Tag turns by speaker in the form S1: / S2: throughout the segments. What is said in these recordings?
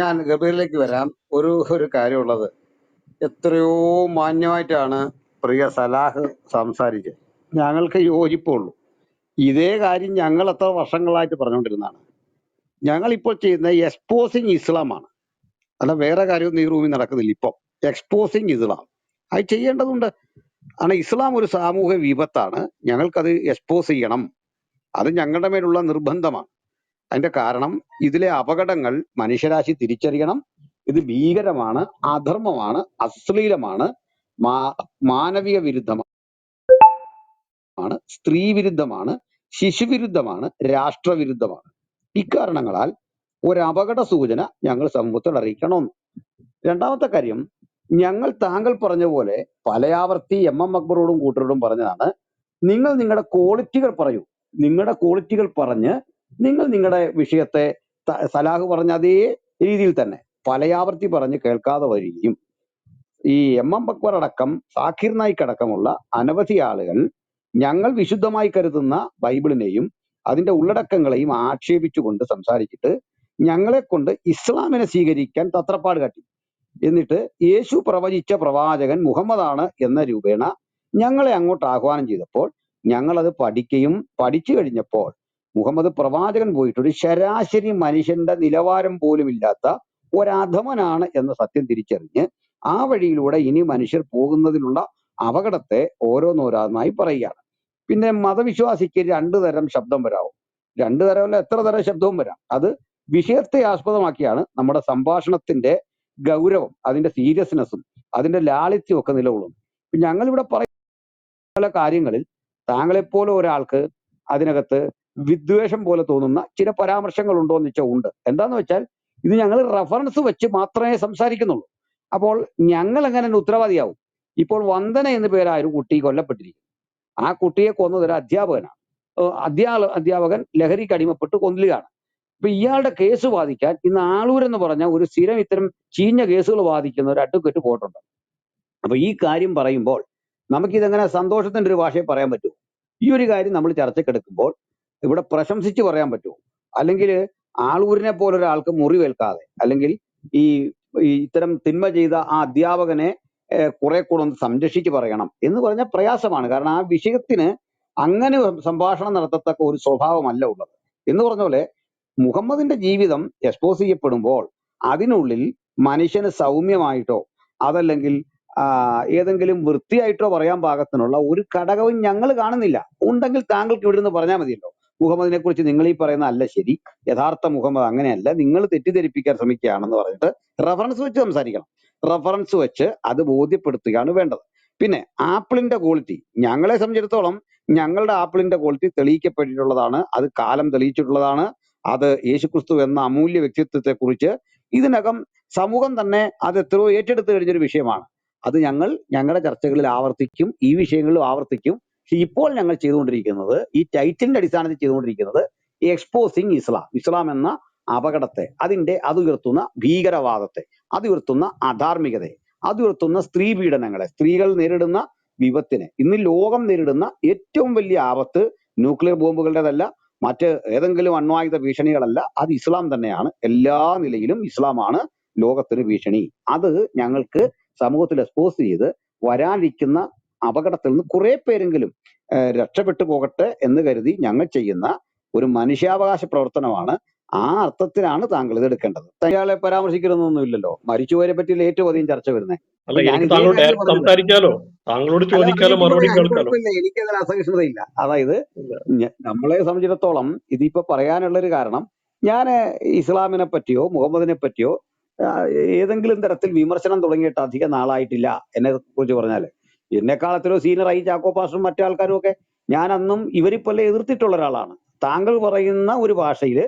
S1: ഞാൻ ഗംഭീരിലേക്ക് വരാം. ഒരു ഒരു കാര്യമുള്ളത്, എത്രയോ മാന്യമായിട്ടാണ് പ്രിയ സലാഹ് സംസാരിച്ചത്. ഞങ്ങൾക്ക് യോജിപ്പുള്ളൂ. ഇതേ കാര്യം ഞങ്ങൾ എത്ര വർഷങ്ങളായിട്ട് പറഞ്ഞുകൊണ്ടിരുന്നതാണ്. ഞങ്ങൾ ഇപ്പോൾ ചെയ്യുന്ന എക്സ്പോസിങ് ഇസ്ലാമാണ്, അല്ല വേറെ കാര്യമൊന്നും ഈ റൂമിൽ നടക്കുന്നില്ല. ഇപ്പം എക്സ്പോസിങ് ഇസ്ലാം അത് ചെയ്യേണ്ടതുണ്ട്. കാരണം ഇസ്ലാം ഒരു സാമൂഹ്യ വിപത്താണ്. ഞങ്ങൾക്കത് എക്സ്പോസ് ചെയ്യണം. അത് ഞങ്ങളുടെ മേലുള്ള നിർബന്ധമാണ്. അതിന്റെ കാരണം ഇതിലെ അപകടങ്ങൾ മനുഷ്യരാശി തിരിച്ചറിയണം. ഇത് ഭീകരമാണ്, അധർമ്മമാണ്, അശ്ലീലമാണ്, മാനവിക വിരുദ്ധമാണ്, സ്ത്രീ വിരുദ്ധമാണ്, ശിശുവിരുദ്ധമാണ്, രാഷ്ട്രവിരുദ്ധമാണ്. ഇക്കാരണങ്ങളാൽ ഒരു അപകട സൂചന ഞങ്ങൾ സമൂഹത്തോട് അറിയിക്കണം. രണ്ടാമത്തെ കാര്യം, ഞങ്ങൾ താങ്കൾ പറഞ്ഞ പോലെ പലയാവർത്തി എം അക്ബറോടും കൂട്ടരോടും പറഞ്ഞതാണ്, നിങ്ങൾ നിങ്ങളുടെ ക്വാളിറ്റികൾ പറയൂ. നിങ്ങളുടെ ക്വാളിറ്റികൾ പറഞ്ഞ് നിങ്ങൾ നിങ്ങളുടെ വിഷയത്തെ സലാഹ് പറഞ്ഞ അതേ രീതിയിൽ തന്നെ പലയാവർത്തി പറഞ്ഞ് കേൾക്കാതെ വരികയും ഈ എം അക്ബർ അടക്കം സാഖിർ നായിക് അടക്കമുള്ള അനവധി ആളുകൾ ഞങ്ങൾ വിശുദ്ധമായി കരുതുന്ന ബൈബിളിനെയും അതിന്റെ ഉള്ളടക്കങ്ങളെയും ആക്ഷേപിച്ചുകൊണ്ട് സംസാരിച്ചിട്ട് ഞങ്ങളെ കൊണ്ട് ഇസ്ലാമിനെ സ്വീകരിക്കാൻ തത്രപ്പാട് കാട്ടി. എന്നിട്ട് യേശു പ്രവചിച്ച പ്രവാചകൻ മുഹമ്മദാണ് എന്ന രൂപേണ ഞങ്ങളെ അങ്ങോട്ട് ആഹ്വാനം ചെയ്തപ്പോൾ ഞങ്ങളത് പഠിക്കുകയും പഠിച്ചു കഴിഞ്ഞപ്പോൾ മുഹമ്മദ് പ്രവാചകൻ പോയിട്ട് ഒരു ശരാശരി മനുഷ്യന്റെ നിലവാരം പോലും ഇല്ലാത്ത ഒരധമനാണ് എന്ന സത്യം തിരിച്ചറിഞ്ഞ് ആ വഴിയിലൂടെ ഇനി മനുഷ്യർ പോകുന്നതിലുള്ള അപകടത്തെ ഓരോന്നോരോന്നായി പറയുകയാണ്. പിന്നെ മതവിശ്വാസിക്ക് രണ്ടു തരം ശബ്ദം വരാവും. രണ്ടു തരമല്ല, എത്ര തരം ശബ്ദവും വരാം. അത് വിഷയത്തെ ആസ്പദമാക്കിയാണ് നമ്മുടെ സംഭാഷണത്തിന്റെ ഗൗരവം, അതിന്റെ സീരിയസ്നെസ്സും അതിന്റെ ലാളിത്യവും ഒക്കെ നിലകൊള്ളുന്നു. ഞങ്ങളിവിടെ പറയുന്ന പല കാര്യങ്ങളിൽ താങ്കളെപ്പോലെ ഒരാൾക്ക് അതിനകത്ത് വിദ്വേഷം പോലെ തോന്നുന്ന ചില പരാമർശങ്ങൾ ഉണ്ടോ എന്ന് വെച്ചാൽ ഉണ്ട്. എന്താന്ന് വെച്ചാൽ ഇത് ഞങ്ങൾ റെഫറൻസ് വെച്ച് മാത്രമേ സംസാരിക്കുന്നുള്ളൂ. അപ്പോൾ ഞങ്ങൾ എങ്ങനെ ഉത്തരവാദിയാവും? ഇപ്പോൾ വന്ദന എന്ന പേരായ ഒരു കുട്ടി കൊല്ലപ്പെട്ടിരിക്കുന്നു. ആ കുട്ടിയെ കൊന്നത് ഒരു അധ്യാപകനാണ്. അധ്യാപകൻ ലഹരിക്ക് അടിമപ്പെട്ട് കൊല്ലുകയാണ്. അപ്പൊ ഇയാളുടെ കേസ് വാദിക്കാൻ ഇന്ന് ആളൂർ എന്ന് പറഞ്ഞ ഒരു സ്ഥിരം ഇത്തരം ചീഞ്ഞ കേസുകൾ വാദിക്കുന്ന ഒരു അഡ്വക്കേറ്റ് പോയിട്ടുണ്ട്. അപ്പൊ ഈ കാര്യം പറയുമ്പോൾ നമുക്കിതെങ്ങനെ സന്തോഷത്തിന്റെ ഒരു ഭാഷയെ പറയാൻ പറ്റുമോ? ഈ ഒരു കാര്യം നമ്മൾ ചർച്ചക്കെടുക്കുമ്പോൾ ഇവിടെ പ്രശംസിച്ച് പറയാൻ പറ്റുമോ? അല്ലെങ്കിൽ ആളൂരിനെ പോലെ ഒരാൾക്ക് മുറിവേൽക്കാതെ, അല്ലെങ്കിൽ ഈ ഇത്തരം തിന്മ ചെയ്ത ആ അധ്യാപകനെ കുറെ കൂടെ ഒന്ന് സംരക്ഷിച്ച് പറയണം എന്ന് പറഞ്ഞാൽ പ്രയാസമാണ്. കാരണം ആ വിഷയത്തിന് അങ്ങനെ സംഭാഷണം നടത്തത്തക്ക ഒരു സ്വഭാവമല്ല ഉള്ളത്. എന്ന് പറഞ്ഞ പോലെ മുഹമ്മദിന്റെ ജീവിതം എക്സ്പോസ് ചെയ്യപ്പെടുമ്പോൾ അതിനുള്ളിൽ മനുഷ്യന് സൗമ്യമായിട്ടോ അതല്ലെങ്കിൽ ഏതെങ്കിലും വൃത്തിയായിട്ടോ പറയാൻ പാകത്തിനുള്ള ഒരു ഘടകവും ഞങ്ങൾ കാണുന്നില്ല. ഉണ്ടെങ്കിൽ താങ്കൾക്ക് ഇവിടുന്ന് പറഞ്ഞാൽ മതിയല്ലോ, മുഹമ്മദിനെ കുറിച്ച് നിങ്ങൾ ഈ പറയുന്ന അല്ല ശരി, യഥാർത്ഥ മുഹമ്മദ് അങ്ങനെയല്ല, നിങ്ങൾ തെറ്റിദ്ധരിപ്പിക്കാൻ ശ്രമിക്കുകയാണെന്ന് പറഞ്ഞിട്ട് റഫറൻസ് വെച്ച് സംസാരിക്കണം. റഫറൻസ് വെച്ച് അത് ബോധ്യപ്പെടുത്തുകയാണ് വേണ്ടത്. പിന്നെ ആപ്പിളിന്റെ ക്വാളിറ്റി ഞങ്ങളെ സംബന്ധിച്ചിടത്തോളം ഞങ്ങളുടെ ആപ്പിളിന്റെ ക്വാളിറ്റി തെളിയിക്കപ്പെട്ടിട്ടുള്ളതാണ്. അത് കാലം തെളിയിച്ചിട്ടുള്ളതാണ്. അത് യേശുക്രിസ്തു എന്ന അമൂല്യ വ്യക്തിത്വത്തെ കുറിച്ച് ഇതിനകം സമൂഹം തന്നെ അത് എത്രയോ ഏറ്റെടുത്തു കഴിഞ്ഞൊരു വിഷയമാണ്. അത് ഞങ്ങൾ ഞങ്ങളുടെ ചർച്ചകളിൽ ആവർത്തിക്കും, ഈ വിഷയങ്ങളിലും ആവർത്തിക്കും. പക്ഷെ ഇപ്പോൾ ഞങ്ങൾ ചെയ്തുകൊണ്ടിരിക്കുന്നത്, ഈ ടൈറ്റിലിന്റെ അടിസ്ഥാനത്തിൽ ചെയ്തുകൊണ്ടിരിക്കുന്നത് എക്സ്പോസിങ് ഇസ്ലാം, ഇസ്ലാം എന്ന അപകടത്തെ, അത് ഉയർത്തുന്ന ഭീകരവാദത്തെ, അത് ഉയർത്തുന്ന അധാർമികതയെ, അത് ഉയർത്തുന്ന സ്ത്രീ പീഡനങ്ങളെ, സ്ത്രീകൾ നേരിടുന്ന വിപത്തിനെ. ഇന്ന് ലോകം നേരിടുന്ന ഏറ്റവും വലിയ ആപത്ത് ന്യൂക്ലിയർ ബോംബുകളുടേതല്ല, മറ്റ് ഏതെങ്കിലും അണ്വായുധ ഭീഷണികളല്ല, അത് ഇസ്ലാം തന്നെയാണ്. എല്ലാ നിലയിലും ഇസ്ലാമാണ് ലോകത്തിന് ഭീഷണി. അത് ഞങ്ങൾക്ക് സമൂഹത്തിൽ എക്സ്പോസ് ചെയ്ത് വരാനിരിക്കുന്ന അപകടത്തിൽ നിന്ന് കുറെ പേരെങ്കിലും രക്ഷപ്പെട്ടു പോകട്ടെ എന്ന് കരുതി ഞങ്ങൾ ചെയ്യുന്ന ഒരു മനുഷ്യാവകാശ പ്രവർത്തനമാണ്. ആ അർത്ഥത്തിലാണ് താങ്കൾ ഇത് എടുക്കേണ്ടത്. അയാളെ പരാമർശിക്കണമെന്നൊന്നും ഇല്ലല്ലോ. മരിച്ചുപോയതിനെ പറ്റി ഏറ്റവും അധികം ചർച്ച വരുന്നത്. എനിക്കതിന് അസഹിഷ്ണുതയില്ല. അതായത് നമ്മളെ സംബന്ധിച്ചിടത്തോളം ഇതിപ്പോ പറയാനുള്ള ഒരു കാരണം, ഞാൻ ഇസ്ലാമിനെ പറ്റിയോ മുഹമ്മദിനെ പറ്റിയോ ഏതെങ്കിലും തരത്തിൽ വിമർശനം തുടങ്ങിയിട്ട് അധികം നാളായിട്ടില്ല. എന്നെ കുറിച്ച് പറഞ്ഞാല് എന്നെക്കാൾ എത്രയോ സീനിയറായി ചാക്കോ പാസ്റ്ററും മറ്റു ആൾക്കാരും ഒക്കെ. ഞാൻ അന്നും ഇവരിപ്പോലെ എതിർത്തിട്ടുള്ള ഒരാളാണ്. താങ്കൾ പറയുന്ന ഒരു ഭാഷയിൽ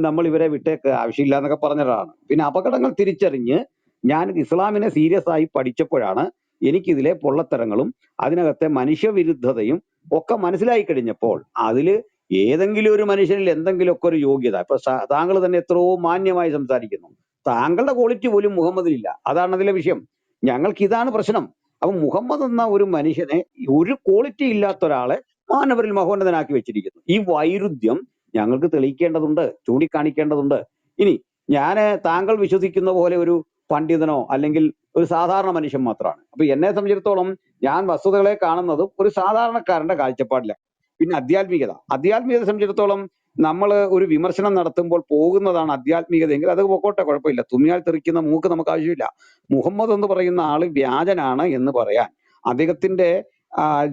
S1: നമ്മൾ ഇവരെ വിട്ടേക്ക് ആവശ്യമില്ല എന്നൊക്കെ പറഞ്ഞ ഒരാളാണ്. പിന്നെ അപകടങ്ങൾ തിരിച്ചറിഞ്ഞ് ഞാൻ ഇസ്ലാമിനെ സീരിയസ് ആയി പഠിച്ചപ്പോഴാണ് എനിക്കിതിലെ പൊള്ളത്തരങ്ങളും അതിനകത്തെ മനുഷ്യവിരുദ്ധതയും ഒക്കെ മനസ്സിലായി കഴിഞ്ഞപ്പോൾ അതില് ഏതെങ്കിലും ഒരു മനുഷ്യനിൽ എന്തെങ്കിലുമൊക്കെ ഒരു യോഗ്യത, ഇപ്പൊ താങ്കൾ തന്നെ എത്രയോ മാന്യമായി സംസാരിക്കുന്നു, താങ്കളുടെ ക്വാളിറ്റി പോലും മുഹമ്മദിലില്ല. അതാണ് അതിലെ വിഷയം. ഞങ്ങൾക്ക് ഇതാണ് പ്രശ്നം. അപ്പൊ മുഹമ്മദ് എന്ന ഒരു മനുഷ്യനെ, ഒരു ക്വാളിറ്റി ഇല്ലാത്ത ഒരാളെ മാനവരിൽ മഹോന്നതനാക്കി വെച്ചിരിക്കുന്നു. ഈ വൈരുദ്ധ്യം ഞങ്ങൾക്ക് തെളിയിക്കേണ്ടതുണ്ട്, ചൂണ്ടിക്കാണിക്കേണ്ടതുണ്ട്. ഇനി ഞാൻ താങ്കൾ വിശ്വസിക്കുന്ന പോലെ ഒരു പണ്ഡിതനോ അല്ലെങ്കിൽ ഒരു സാധാരണ മനുഷ്യൻ മാത്രമാണ്. അപ്പൊ എന്നെ സംബന്ധിച്ചിടത്തോളം ഞാൻ വസ്തുതകളെ കാണുന്നതും ഒരു സാധാരണക്കാരന്റെ കാഴ്ചപ്പാടില്ല. പിന്നെ ആധ്യാത്മികതയെ സംബന്ധിച്ചിടത്തോളം നമ്മൾ ഒരു വിമർശനം നടത്തുമ്പോൾ പോകുന്നതാണ് ആധ്യാത്മികത എങ്കിൽ അത് പൊക്കോട്ടെ, കുഴപ്പമില്ല. തുമ്മിയാൽ തെറിക്കുന്ന മൂക്ക് നമുക്ക് ആവശ്യമില്ല. മുഹമ്മദ് എന്ന് പറയുന്ന ആള് വ്യാജനാണ് എന്ന് പറയാൻ, അദ്ദേഹത്തിന്റെ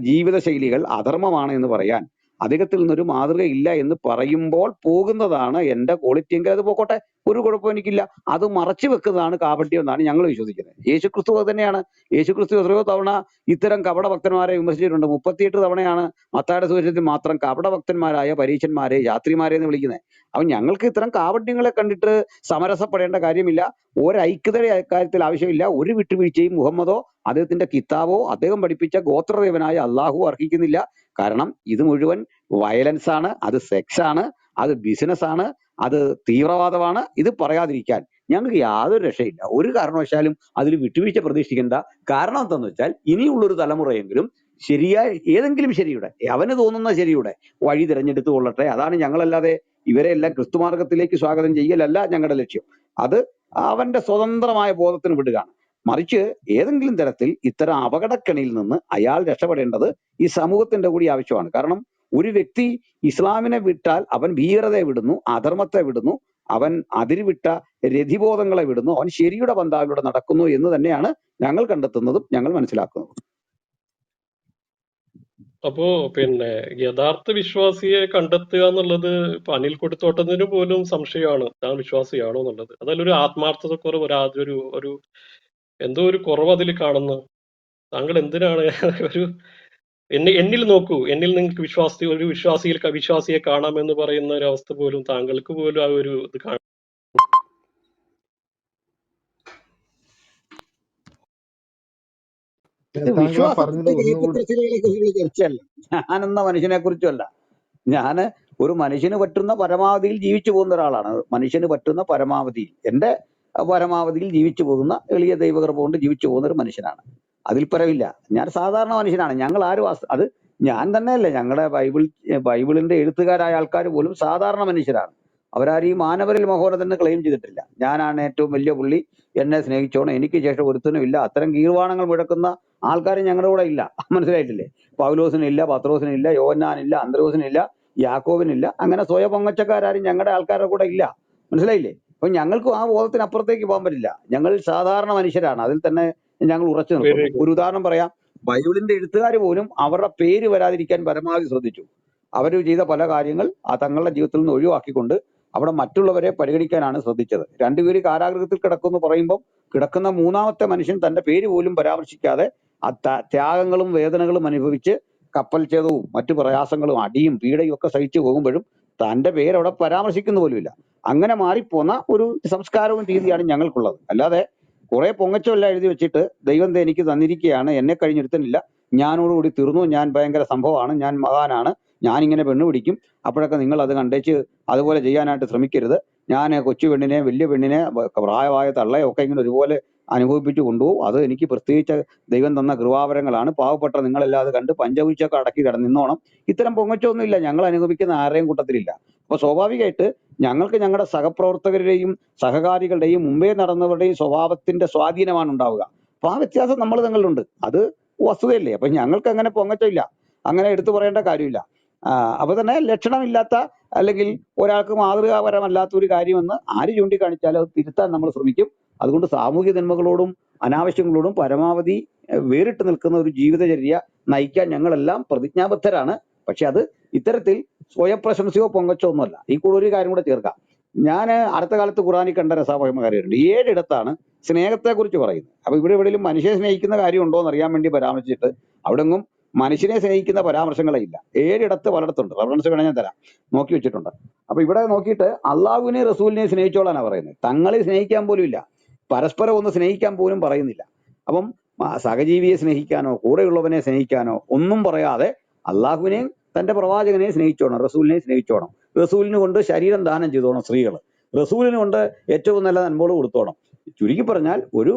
S1: ജീവിത ശൈലികൾ അധർമ്മമാണ് എന്ന് പറയാൻ, അദ്ദേഹത്തിൽ നിന്നൊരു മാതൃക ഇല്ല എന്ന് പറയുമ്പോൾ പോകുന്നതാണ് എന്റെ ക്വാളിറ്റി എങ്കിൽ അത് പോക്കോട്ടെ, ഒരു കുഴപ്പവും എനിക്കില്ല. അത് മറച്ചു വെക്കുന്നതാണ് കാപട്യം എന്നാണ് ഞങ്ങൾ വിശ്വസിക്കുന്നത്. യേശുക്രിസ്തു അത് തന്നെയാണ്. യേശുക്രിസ്തു എത്രയോ തവണ ഇത്തരം കപട ഭക്തന്മാരെ വിമർശിച്ചിട്ടുണ്ട്. 38 തവണയാണ് മത്തായിയുടെ സുവിശേഷത്തിൽ മാത്രം കപട ഭക്തന്മാരായ പരീശന്മാരെ യാത്രിമാരെ എന്ന് വിളിക്കുന്നത്. അപ്പൊ ഞങ്ങൾക്ക് ഇത്തരം കാപട്യങ്ങളെ കണ്ടിട്ട് സമരസപ്പെടേണ്ട കാര്യമില്ല. ഒരൈക്യതയുടെ കാര്യത്തിൽ ആവശ്യമില്ല. ഒരു വിട്ടുവീഴ്ചയും മുഹമ്മദോ അദ്ദേഹത്തിന്റെ കിതാബോ അദ്ദേഹം പഠിപ്പിച്ച ഗോത്രദേവനായ അള്ളാഹു അർഹിക്കുന്നില്ല. കാരണം ഇത് മുഴുവൻ വയലൻസ് ആണ്, അത് സെക്സ് ആണ്, അത് ബിസിനസ് ആണ്, അത് തീവ്രവാദമാണ്. ഇത് പറയാതിരിക്കാൻ ഞങ്ങൾക്ക് യാതൊരു രക്ഷയില്ല. ഒരു കാരണവശാലും അതിൽ വിട്ടുവീഴ്ച പ്രതീക്ഷിക്കേണ്ട. കാരണം എന്താണെന്ന് വെച്ചാൽ ഇനിയുള്ളൊരു തലമുറയെങ്കിലും ശരിയായ ഏതെങ്കിലും ശരിയുടെ, അവന് തോന്നുന്ന ശരിയുടെ വഴി തിരഞ്ഞെടുത്തു കൊള്ളട്ടെ. അതാണ് ഞങ്ങളല്ലാതെ ഇവരെല്ലാം ക്രിസ്തുമാർഗത്തിലേക്ക് സ്വാഗതം ചെയ്യലല്ല ഞങ്ങളുടെ ലക്ഷ്യം. അത് അവന്റെ സ്വതന്ത്രമായ ബോധത്തിന് വിടുകയാണ്. മറിച്ച് ഏതെങ്കിലും തരത്തിൽ ഇത്തരം അപകടക്കണിയിൽ നിന്ന് അയാൾ രക്ഷപ്പെടേണ്ടത് ഈ സമൂഹത്തിന്റെ കൂടി ആവശ്യമാണ്. കാരണം ഒരു വ്യക്തി ഇസ്ലാമിനെ വിട്ടാൽ അവൻ ഭീകരതയെ വിടുന്നു, അധർമ്മത്തെ വിടുന്നു, അവൻ അതിരുവിട്ട രതിബോധങ്ങളെ വിടുന്നു, അവൻ ശരിയുടെ പന്താവിലൂടെ നടക്കുന്നു എന്ന് തന്നെയാണ് ഞങ്ങൾ കണ്ടെത്തുന്നതും ഞങ്ങൾ മനസ്സിലാക്കുന്നതും.
S2: അപ്പോ പിന്നെ യഥാർത്ഥ വിശ്വാസിയെ കണ്ടെത്തുക എന്നുള്ളത് ഇപ്പൊ അനിൽ കൊടുത്തോട്ടത്തിന് പോലും സംശയമാണ് താൻ വിശ്വാസിയാണോ എന്നുള്ളത്. അതിലൊരു ആത്മാർത്ഥതക്കുറവ്, ഒരു എന്തോ ഒരു കുറവ് അതിൽ കാണുന്നു. താങ്കൾ എന്തിനാണ് ഒരു എന്നിൽ നോക്കൂ, എന്നിൽ നിങ്ങൾക്ക് വിശ്വാസിയെ കാണാമെന്ന് പറയുന്ന ഒരു അവസ്ഥ പോലും താങ്കൾക്ക് പോലും ആ ഒരു ഇത് കാണും.
S1: ഇത് വിശ്വാസത്തിന്റെ ഏകപ്രചരികളെ കുറിച്ചുള്ള ചർച്ചയല്ല, ഞാനെന്ന മനുഷ്യനെ കുറിച്ചല്ല. ഞാന് ഒരു മനുഷ്യന് പറ്റുന്ന പരമാവധിയിൽ ജീവിച്ചു പോകുന്ന ഒരാളാണ്. മനുഷ്യന് പറ്റുന്ന പരമാവധിയിൽ, എന്റെ പരമാവധിയിൽ ജീവിച്ചു പോകുന്ന എളിയ ദൈവകൃപ കൊണ്ട് ജീവിച്ചു പോകുന്ന ഒരു മനുഷ്യനാണ്. അതിൽ പരമില്ല. ഞാൻ സാധാരണ മനുഷ്യനാണ്. ഞങ്ങൾ ആരും അത് ഞാൻ തന്നെയല്ല, ഞങ്ങളുടെ ബൈബിളിന്റെ എഴുത്തുകാരായ ആൾക്കാർ പോലും സാധാരണ മനുഷ്യരാണ്. അവരാരും ഈ മാനവരിൽ മഹോന്നതൻ ക്ലെയിം ചെയ്തിട്ടില്ല. ഞാനാണ് ഏറ്റവും വലിയ പുള്ളി, എന്നെ സ്നേഹിച്ചോണം, എനിക്ക് ശേഷം ഒരുത്തനും ഇല്ല. അത്തരം കീഴ്വാണങ്ങൾ മുഴക്കുന്ന ആൾക്കാർ ഞങ്ങളുടെ കൂടെ ഇല്ല. മനസ്സിലായിട്ടില്ലേ? പൗലോസിനില്ല, പത്രോസിനില്ല, യോഹന്നാനില്ല, അന്ത്രോസിനില്ല, യാക്കോബിനില്ല. അങ്ങനെ സ്വയ പൊങ്ങച്ചക്കാരും ഞങ്ങളുടെ ആൾക്കാരുടെ കൂടെ ഇല്ല. മനസ്സിലായില്ലേ? അപ്പൊ ഞങ്ങൾക്കും ആ ബോധത്തിനപ്പുറത്തേക്ക് പോകാൻ പറ്റില്ല. ഞങ്ങൾ സാധാരണ മനുഷ്യരാണ്. അതിൽ തന്നെ ഞങ്ങൾ ഉറച്ചു നിൽക്കുന്നു. ഒരു ഉദാഹരണം പറയാം. ബൈബിളിന്റെ എഴുത്തുകാർ പോലും അവരുടെ പേര് വരാതിരിക്കാൻ പരമാവധി ശ്രദ്ധിച്ചു. അവർ ചെയ്ത പല കാര്യങ്ങൾ ആ തങ്ങളുടെ ജീവിതത്തിൽ നിന്ന് ഒഴിവാക്കിക്കൊണ്ട് അവിടെ മറ്റുള്ളവരെ പരിഗണിക്കാനാണ് ശ്രദ്ധിച്ചത്. രണ്ടുപേര് കാരാഗൃഹത്തിൽ കിടക്കുന്നു പറയുമ്പോൾ കിടക്കുന്ന മൂന്നാമത്തെ മനുഷ്യൻ തന്റെ പേര് പോലും പരാമർശിക്കാതെ ആ ത്യാഗങ്ങളും വേദനകളും അനുഭവിച്ച് കപ്പൽ ഛേദവും മറ്റു പ്രയാസങ്ങളും അടിയും പീഡയും ഒക്കെ സഹിച്ചു പോകുമ്പോഴും തന്റെ പേര് അവിടെ പരാമർശിക്കുന്ന പോലുമില്ല. അങ്ങനെ മാറിപ്പോന്ന ഒരു സംസ്കാരവും രീതിയാണ് ഞങ്ങൾക്കുള്ളത്. അല്ലാതെ കുറെ പൊങ്ങച്ചമല്ല എഴുതി വെച്ചിട്ട് ദൈവം എനിക്ക് തന്നിരിക്കുകയാണ്, എന്നെ കഴിഞ്ഞൊരുത്തനില്ല, ഞാനോടുകൂടി തീർന്നു, ഞാൻ ഭയങ്കര സംഭവമാണ്, ഞാൻ മഹാനാണ്, ഞാനിങ്ങനെ പെണ്ണ് പിടിക്കും, അപ്പോഴൊക്കെ നിങ്ങൾ അത് കണ്ടേച്ച് അതുപോലെ ചെയ്യാനായിട്ട് ശ്രമിക്കരുത്, ഞാൻ കൊച്ചു പെണ്ണിനെ വലിയ പെണ്ണിനെ പ്രായമായ തള്ളയെ ഒക്കെ ഇങ്ങനെ ഒരുപോലെ അനുഭവിപ്പിച്ചു കൊണ്ടുപോകും, അത് എനിക്ക് പ്രത്യേകിച്ച് ദൈവം തന്ന കൃപാവരങ്ങളാണ്, പാവപ്പെട്ട നിങ്ങളല്ലാതെ കണ്ട് പഞ്ചവിച്ചൊക്കെ അടക്കി നിന്നോണം. ഇത്തരം പൊങ്ങച്ചൊന്നും ഇല്ല, ഞങ്ങൾ അനുഭവിക്കുന്ന ആരുടെയും കൂട്ടത്തിലില്ല. അപ്പൊ സ്വാഭാവികമായിട്ട് ഞങ്ങൾക്ക് ഞങ്ങളുടെ സഹപ്രവർത്തകരുടെയും സഹകാരികളുടെയും മുമ്പേ നടന്നവരുടെയും സ്വഭാവത്തിന്റെ സ്വാധീനമാണ് ഉണ്ടാവുക. അപ്പൊ ആ വ്യത്യാസം നമ്മൾ തങ്ങളിലുണ്ട്. അത് വസ്തുതയല്ലേ? അപ്പൊ ഞങ്ങൾക്ക് അങ്ങനെ പൊങ്ങച്ചമില്ല, അങ്ങനെ എടുത്തു പറയേണ്ട കാര്യമില്ല. അപ്പൊ തന്നെ ലക്ഷണമില്ലാത്ത അല്ലെങ്കിൽ ഒരാൾക്ക് മാതൃകാപരമല്ലാത്ത ഒരു കാര്യമെന്ന് ആര് ചൂണ്ടിക്കാണിച്ചാലും അത് തിരുത്താൻ നമ്മൾ ശ്രമിക്കും. അതുകൊണ്ട് സാമൂഹ്യ നന്മകളോടും അനാവശ്യങ്ങളോടും പരമാവധി വേറിട്ട് നിൽക്കുന്ന ഒരു ജീവിതചര്യ നയിക്കാൻ ഞങ്ങളെല്ലാം പ്രതിജ്ഞാബദ്ധരാണ്. പക്ഷെ അത് ഇത്തരത്തിൽ സ്വയപ്രശംസയോ പൊങ്ങച്ചോ ഒന്നുമല്ല. ഈ കൂടെ ഒരു കാര്യം കൂടെ ചേർക്കാം. ഞാൻ അടുത്ത കാലത്ത് ഖുറാനിൽ കണ്ട രസാവഹമായ കാര്യമുണ്ട്. 7 ഇടത്താണ് സ്നേഹത്തെ കുറിച്ച് പറയുന്നത്. അപ്പൊ ഇവിടെ എവിടെയെങ്കിലും മനുഷ്യനെ സ്നേഹിക്കുന്ന കാര്യം ഉണ്ടോ എന്ന് അറിയാൻ വേണ്ടി പരാമർശിച്ചിട്ട് അവിടെങ്ങും മനുഷ്യനെ സ്നേഹിക്കുന്ന പരാമർശങ്ങളെ ഇല്ല. 7 ഇടത്ത് പലയിടത്തുണ്ട്. റഫറൻസ് വേണേൽ ഞാൻ തരാം, നോക്കി വെച്ചിട്ടുണ്ട്. അപ്പൊ ഇവിടെ നോക്കിയിട്ട് അള്ളാഹുവിനെ റസൂലിനെ സ്നേഹിച്ചോളാനാണ് പറയുന്നത്. തങ്ങളെ സ്നേഹിക്കാൻ പോലും ഇല്ല, പരസ്പരം ഒന്ന് സ്നേഹിക്കാൻ പോലും പറയുന്നില്ല. അപ്പം സഹജീവിയെ സ്നേഹിക്കാനോ കൂടെയുള്ളവനെ സ്നേഹിക്കാനോ ഒന്നും പറയാതെ അള്ളാഹുവിനെയും തന്റെ പ്രവാചകനെയും സ്നേഹിച്ചോണം, റസൂലിനെയും സ്നേഹിച്ചോണം. റസൂലിന് കൊണ്ട് ശരീരം ദാനം ചെയ്തോണം സ്ത്രീകൾ, റസൂലിന് കൊണ്ട് ഏറ്റവും നല്ല നന്മകൾ കൊടുത്തോണം. ചുരുക്കി പറഞ്ഞാൽ ഒരു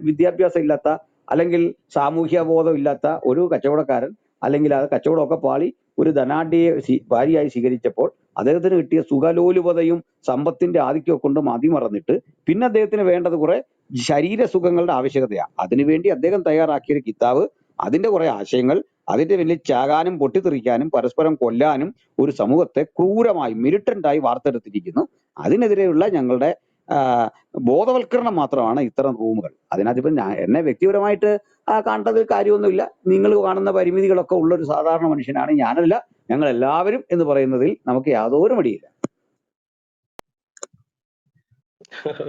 S1: വിദ്യാഭ്യാസം ഇല്ലാത്ത അല്ലെങ്കിൽ സാമൂഹ്യ ബോധം ഇല്ലാത്ത ഒരു കച്ചവടക്കാരൻ അല്ലെങ്കിൽ അത് കച്ചവടമൊക്കെ പാളി ഒരു ധനാഢ്യയെ ഭാര്യയായി സ്വീകരിച്ചപ്പോൾ അദ്ദേഹത്തിന് കിട്ടിയ സുഖലോലുപതയും സമ്പത്തിന്റെ ആധിക്യമൊക്കെ കൊണ്ട് മതിമറന്നിട്ട് പിന്നെ അദ്ദേഹത്തിന് വേണ്ടത് കുറെ ശരീര സുഖങ്ങളുടെ ആവശ്യകതയാണ്. അതിനുവേണ്ടി അദ്ദേഹം തയ്യാറാക്കിയ ഒരു കിതാബ്, അതിന്റെ കുറെ ആശയങ്ങൾ, അതിന്റെ വലിയ ചാകാനും പൊട്ടിത്തെറിക്കാനും പരസ്പരം കൊല്ലാനും ഒരു സമൂഹത്തെ ക്രൂരമായി മിലിറ്റന്റായി വാർത്തെടുത്തിരിക്കുന്നു. അതിനെതിരെയുള്ള ഞങ്ങളുടെ ബോധവൽക്കരണം മാത്രമാണ് ഇത്തരം റൂമുകൾ. അതിനകത്തിപ്പം എന്നെ വ്യക്തിപരമായിട്ട് കാണേണ്ടതിൽ കാര്യമൊന്നുമില്ല. നിങ്ങൾ കാണുന്ന പരിമിതികളൊക്കെ ഉള്ള ഒരു സാധാരണ മനുഷ്യനാണ്, ഞാനല്ല, ഞങ്ങൾ എല്ലാവരും എന്ന് പറയുന്നതിൽ നമുക്ക് യാതൊരു മടിയില്ല.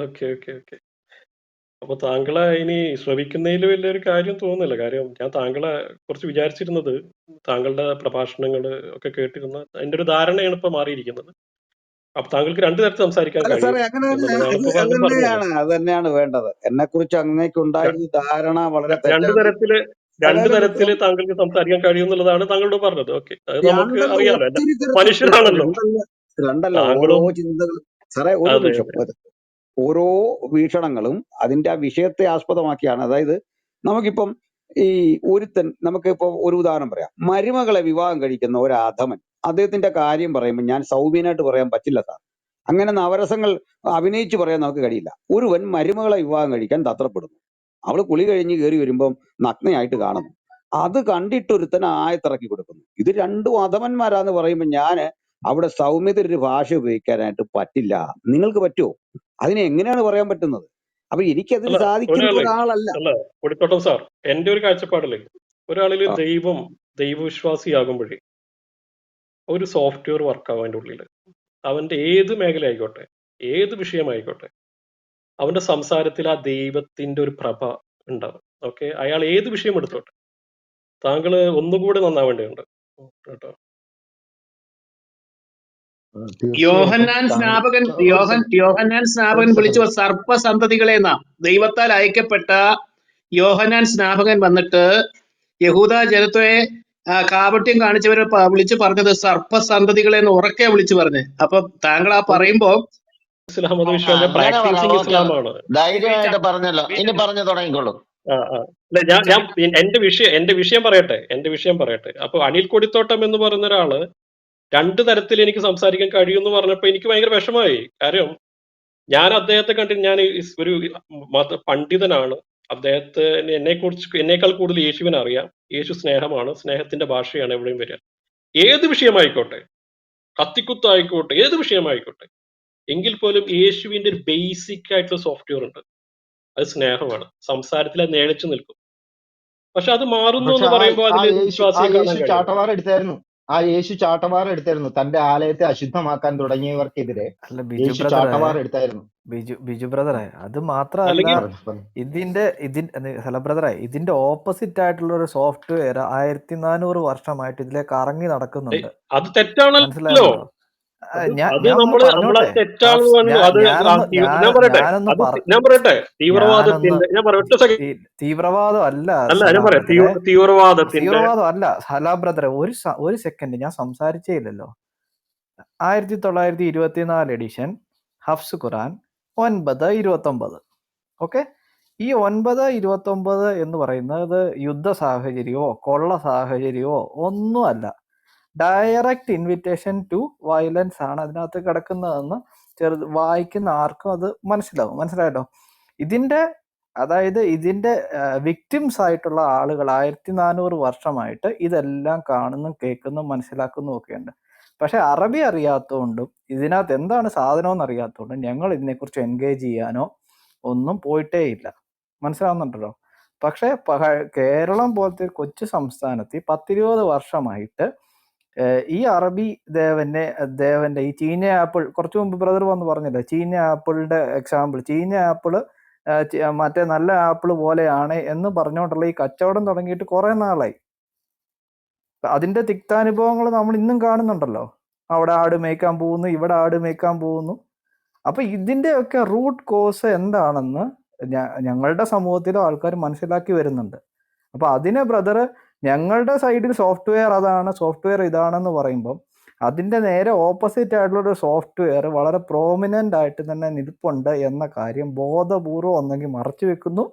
S2: Okay okay okay. അപ്പൊ താങ്കളെ ഇനി ശ്രവിക്കുന്നതിൽ വലിയൊരു കാര്യം തോന്നുന്നില്ല. കാര്യം ഞാൻ താങ്കളെ കുറിച്ച് വിചാരിച്ചിരുന്നത്, താങ്കളുടെ പ്രഭാഷണങ്ങൾ ഒക്കെ കേട്ടിരുന്ന അതിന്റെ ഒരു ധാരണയാണ് ഇപ്പൊ മാറിയിരിക്കുന്നത്. അപ്പൊ താങ്കൾക്ക് രണ്ടു തരത്തിൽ സംസാരിക്കാൻ
S1: അല്ല
S2: കഴിയും
S1: സാറേ, അങ്ങനെ
S2: എന്നുള്ളതാണ്
S1: അത്
S2: ഇപ്പൊ
S1: അത്
S2: പലരും പറഞ്ഞത്.
S1: തന്നെയാണ് അത് തന്നെയാണ് വേണ്ടത്. എന്നെ കുറിച്ച് അങ്ങേക്ക് ഉണ്ടായിരുന്ന ധാരണ വളരെ
S2: രണ്ടു
S1: തെറ്റാണ്.
S2: തരത്തില് രണ്ടു
S1: അതായത്
S2: തരത്തില് താങ്കൾക്ക് സംസാരിക്കാൻ കഴിയും എന്നുള്ളതാണ് താങ്കളോട് പറഞ്ഞത്. ഓക്കെ, അത് നമുക്ക്
S1: രണ്ടല്ല,
S2: അറിയാലോ,
S1: ഒത്തിരി തരത്തിൽ
S2: മനുഷ്യരാണല്ലോ
S1: രണ്ടല്ല ഓരോ
S2: താങ്കളും.
S1: ചിന്തകൾ. സാറേ ഒരു
S2: അതെ
S1: നിമിഷം,
S2: അതെ.
S1: ഓരോ വീക്ഷണങ്ങളും അതിന്റെ ആ വിഷയത്തെ ആസ്പദമാക്കിയാണ്. അതായത് നമുക്കിപ്പം ഈ ഒരുത്തൻ, നമുക്കിപ്പോ ഒരു ഉദാഹരണം പറയാം. മരുമകളെ വിവാഹം കഴിക്കുന്ന ഒരു അധമൻ, അദ്ദേഹത്തിന്റെ കാര്യം പറയുമ്പോൾ ഞാൻ സൗമ്യനായിട്ട് പറയാൻ പറ്റില്ല സാർ. അങ്ങനെ നവരസങ്ങൾ അഭിനയിച്ച് പറയാൻ നമുക്ക് കഴിയില്ല. ഒരുവൻ മരുമകളെ വിവാഹം കഴിക്കാൻ തത്രപ്പെടുന്നു. അവള് കുളി കഴിഞ്ഞ് കയറി വരുമ്പം നഗ്നയായിട്ട് കാണുന്നു. അത് കണ്ടിട്ട് ഒരുത്തൻ ആയത്തിറക്കി കൊടുക്കുന്നു. ഇത് രണ്ടും അധമന്മാരാന്ന് പറയുമ്പോൾ ഞാൻ അവിടെ സൗമ്യത ഒരു ഭാഷ ഉപയോഗിക്കാനായിട്ട് പറ്റില്ല. നിങ്ങൾക്ക് പറ്റുമോ? അതിനെ എങ്ങനെയാണ് പറയാൻ പറ്റുന്നത്? അപ്പൊ എനിക്കതിന്
S2: അല്ല,
S1: സാധിക്കുന്ന
S2: ഒരാള്
S1: ഒരാളല്ല.
S2: അല്ല കൊടിത്തോട്ടം സാർ, എന്റെ ഒരു കാഴ്ചപ്പാടില് ഒരാളില്
S1: ആ,
S2: ദൈവവിശ്വാസിയാകുമ്പോഴേ ഒരു സോഫ്റ്റ്വെയർ വർക്കാവും അവന്റെ ഉള്ളില്. അവന്റെ ഏത് മേഖല ആയിക്കോട്ടെ, ഏത് വിഷയമായിക്കോട്ടെ, അവന്റെ സംസാരത്തിൽ ആ ദൈവത്തിന്റെ ഒരു പ്രഭ ഉണ്ടാവും. ഓക്കെ, അയാൾ ഏത് വിഷയം എടുത്തോട്ടെ, താങ്കള് ഒന്നുകൂടെ നന്നാവേണ്ടതുണ്ട് കേട്ടോ.
S3: തീർച്ചയായിട്ടും
S4: യോഹന്നാൻ സ്നാപകൻ യോഹന്നാൻ സ്നാപകൻ വിളിച്ചു സർപ്പസന്തതികളെന്നാ. ദൈവത്താൽ അയക്കപ്പെട്ട യോഹന്നാൻ സ്നാപകൻ വന്നിട്ട് യഹൂദ ജനത്തെ കാപട്യം കാണിച്ചവരെ വിളിച്ചു പറഞ്ഞത് സർപ്പസന്തതികളെന്ന് ഉറക്കെ വിളിച്ചു പറഞ്ഞ്. അപ്പൊ താങ്കൾ ആ പറയുമ്പോ
S2: ഇസ്ലാം മതവിശ്വാസം
S3: അങ്ങനെ പറ.
S2: പ്രാക്ടീസിങ്
S3: ഓക്കെ,
S2: ഇസ്ലാമാണ്.
S3: ധൈര്യമായിട്ട് പറഞ്ഞല്ലോ, ഇനി പറഞ്ഞു തുടങ്ങിക്കോളൂ.
S2: അല്ല, ഞാൻ എന്റെ വിഷയം പറയട്ടെ. അപ്പൊ അനിൽ കൊടിത്തോട്ടം എന്ന് പറയുന്ന ഒരാള് രണ്ടു തരത്തിൽ എനിക്ക് സംസാരിക്കാൻ കഴിയുമെന്ന് പറഞ്ഞപ്പോ എനിക്ക് ഭയങ്കര വിഷമമായി. കാര്യം ഞാൻ അദ്ദേഹത്തെ കണ്ടിട്ട്, ഞാൻ ഒരു മത പണ്ഡിതനാണ്. അദ്ദേഹത്തിന് എന്നേക്കാൾ കൂടുതൽ യേശുവിനെ അറിയാം. യേശു സ്നേഹമാണ്, സ്നേഹത്തിന്റെ ഭാഷയാണ് എവിടെയും വരിക. ഏത് വിഷയമായിക്കോട്ടെ, കത്തിക്കുത്തായിക്കോട്ടെ, ഏത് വിഷയമായിക്കോട്ടെ, എങ്കിൽ പോലും യേശുവിന്റെ ഒരു ബേസിക് ആയിട്ടുള്ള സോഫ്റ്റ്വെയർ ഉണ്ട്. അത് സ്നേഹമാണ്. സംസാരത്തിൽ അത് നിഴച്ചു നിൽക്കും. പക്ഷെ അത് മാറുന്നു
S3: പക്ഷെ
S2: എന്ന് പറയുമ്പോൾ
S3: ആ
S2: അതിലൊരു
S3: യേശു
S2: വിശ്വാസിയെ കാണാൻ
S3: യേശു
S2: കഴിയും.
S3: ചാട്ടവാർ എടുത്തായിരുന്നു തന്റെ ആലയത്തെ അശുദ്ധമാക്കാൻ തുടങ്ങിയവർക്കെതിരെ.
S5: അല്ല ബിജു
S3: യേശു
S5: ബ്രദറെ,
S3: ചാട്ടവാർ എടുത്തായിരുന്നു.
S5: ബിജു ബ്രദറെ, അത് മാത്രമല്ല,
S2: അല്ലെങ്കിൽ
S5: ബ്രദറെ, ഇതിന്റെ ഓപ്പോസിറ്റ് ആയിട്ടുള്ള ഒരു സോഫ്റ്റ്വെയർ 1400 വർഷമായിട്ട് ഇതിലേക്ക് കറങ്ങി നടക്കുന്നുണ്ട്.
S2: അത് തെറ്റാണല്ലോ.
S5: മനസ്സിലാകുന്നുണ്ടോ?
S2: അത്
S5: ഞാൻ ഒന്ന് പറഞ്ഞോട്ടെ.
S2: തെറ്റാണെന്ന് പറഞ്ഞു. അത് ഞാൻ പറയട്ടെ, തീവ്രവാദത്തിന്റെ
S5: തീവ്രവാദം അല്ല,
S2: ഞാൻ പറയാം, തീവ്രവാദത്തിന്റെ
S5: തീവ്രവാദം അല്ല ബ്രദറെ. ഒരു സെക്കൻഡ്, ഞാൻ സംസാരിച്ചേ ഇല്ലല്ലോ. 1924 എഡിഷൻ ഹഫ്സ് ഖുറാൻ 9:29. ഓക്കെ, ഈ 9:29 എന്ന് പറയുന്നത് യുദ്ധ സാഹചര്യമോ കൊള്ള സാഹചര്യമോ ഒന്നുമല്ല. ഡയറക്റ്റ് ഇൻവിറ്റേഷൻ ടു വയലൻസ് ആണ് അതിനകത്ത് കിടക്കുന്നതെന്ന് വായിക്കുന്ന ആർക്കും അത് മനസ്സിലായല്ലോ. ഇതിന്റെ വിക്ടിംസ് ആയിട്ടുള്ള ആളുകൾ 1400 വർഷമായിട്ട് ഇതെല്ലാം കാണുന്നും കേൾക്കുന്നും മനസ്സിലാക്കുന്നതും ഒക്കെയുണ്ട്. പക്ഷെ അറബി അറിയാത്തതുകൊണ്ടും ഇതിനകത്ത് എന്താണ് സാധനം എന്ന് അറിയാത്തതുകൊണ്ടും ഞങ്ങൾ ഇതിനെക്കുറിച്ച് എൻഗേജ് ചെയ്യാനോ ഒന്നും പോയിട്ടേ ഇല്ല. മനസ്സിലാവുന്നുണ്ടല്ലോ. പക്ഷെ കേരളം പോലത്തെ കൊച്ചു സംസ്ഥാനത്ത് 10-20 വർഷമായിട്ട് ഈ അറബി ദേവന്റെ ഈ ചീഞ്ഞ ആപ്പിൾ, കുറച്ചു മുമ്പ് ബ്രദർ വന്ന് പറഞ്ഞല്ലോ ചീഞ്ഞ ആപ്പിളിന്റെ എക്സാമ്പിൾ, ചീഞ്ഞ ആപ്പിള് മറ്റേ നല്ല ആപ്പിൾ പോലെയാണ് എന്ന് പറഞ്ഞുകൊണ്ടുള്ള ഈ കച്ചവടം തുടങ്ങിയിട്ട് കുറെ നാളായി. അതിന്റെ തിക്താനുഭവങ്ങൾ നമ്മൾ ഇന്നും കാണുന്നുണ്ടല്ലോ. അവിടെ ആട് മേയ്ക്കാൻ പോകുന്നു, ഇവിടെ ആട് മേയ്ക്കാൻ പോകുന്നു. അപ്പൊ ഇതിന്റെയൊക്കെ റൂട്ട് കോസ് എന്താണെന്ന് ഞങ്ങളുടെ സമൂഹത്തിലും ആൾക്കാർ മനസ്സിലാക്കി വരുന്നുണ്ട്. അപ്പൊ അതിനെ ബ്രദർ ഞങ്ങളുടെ സൈഡിൽ സോഫ്റ്റ്വെയർ അതാണ്, സോഫ്റ്റ്വെയർ ഇതാണെന്ന് പറയുമ്പം അതിന്റെ നേരെ ഓപ്പോസിറ്റ് ആയിട്ടുള്ള ഒരു സോഫ്റ്റ്വെയർ വളരെ പ്രോമിനന്റ് ആയിട്ട് തന്നെ നിൽപ്പുണ്ട് എന്ന കാര്യം ബോധപൂർവം ഒന്നെങ്കിൽ മറച്ചു വെക്കുന്നു,